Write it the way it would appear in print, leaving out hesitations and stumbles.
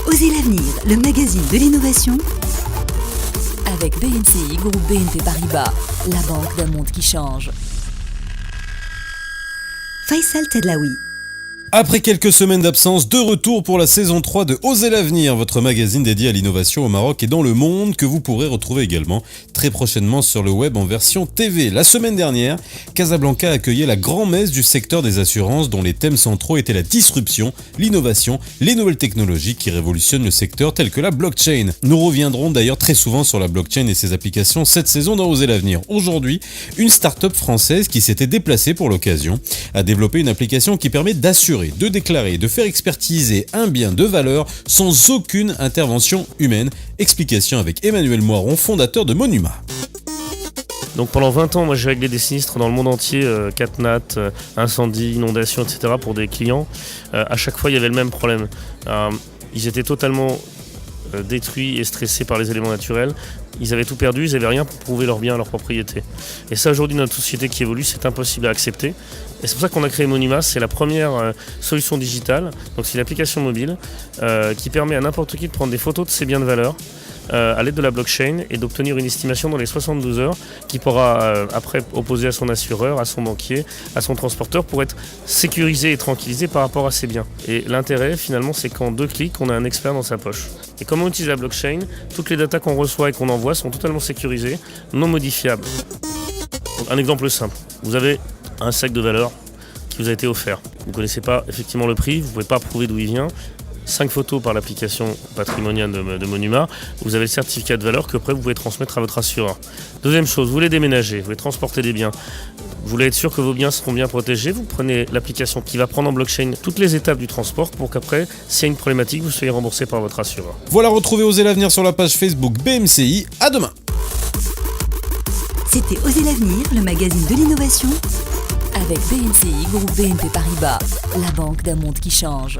Osez l'avenir, le magazine de l'innovation avec BNCI, groupe BNP Paribas, la banque d'un monde qui change. Faisal Tadlaoui. Après quelques semaines d'absence, de retour pour la saison 3 de Osez l'avenir, votre magazine dédié à l'innovation au Maroc et dans le monde, que vous pourrez retrouver également très prochainement sur le web en version TV. La semaine dernière, Casablanca accueillait la grand-messe du secteur des assurances dont les thèmes centraux étaient la disruption, l'innovation, les nouvelles technologies qui révolutionnent le secteur telles que la blockchain. Nous reviendrons d'ailleurs très souvent sur la blockchain et ses applications cette saison dans Osez l'avenir. Aujourd'hui, une start-up française qui s'était déplacée pour l'occasion a développé une application qui permet d'assurer, de déclarer, de faire expertiser un bien de valeur sans aucune intervention humaine. Explication avec Emmanuel Moiron, fondateur de Monuma. Donc pendant 20 ans, moi j'ai réglé des sinistres dans le monde entier, catnat, incendie, inondation, etc. pour des clients. À chaque fois, il y avait le même problème. Ils étaient totalement détruits et stressés par les éléments naturels. Ils avaient tout perdu, ils n'avaient rien pour prouver leur bien, leur propriété. Et ça, aujourd'hui, notre société qui évolue, c'est impossible à accepter. Et c'est pour ça qu'on a créé Monuma. C'est la première solution digitale. Donc c'est une application mobile qui permet à n'importe qui de prendre des photos de ses biens de valeur à l'aide de la blockchain et d'obtenir une estimation dans les 72 heures qui pourra après opposer à son assureur, à son banquier, à son transporteur pour être sécurisé et tranquillisé par rapport à ses biens. Et l'intérêt finalement c'est qu'en 2 clics on a un expert dans sa poche. Et comme on utilise la blockchain, toutes les datas qu'on reçoit et qu'on envoie sont totalement sécurisées, non modifiables. Donc, un exemple simple, vous avez un sac de valeur qui vous a été offert. Vous ne connaissez pas effectivement le prix, vous ne pouvez pas prouver d'où il vient. 5 photos par l'application patrimoniale de Monuma, vous avez le certificat de valeur que après vous pouvez transmettre à votre assureur. Deuxième chose, vous voulez déménager, vous voulez transporter des biens, vous voulez être sûr que vos biens seront bien protégés, vous prenez l'application qui va prendre en blockchain toutes les étapes du transport pour qu'après, s'il y a une problématique, vous soyez remboursé par votre assureur. Voilà, retrouvez Osez l'avenir sur la page Facebook BMCI. À demain. C'était Osez l'avenir, le magazine de l'innovation Avec BNCI, groupe BNP Paribas, la banque d'un monde qui change.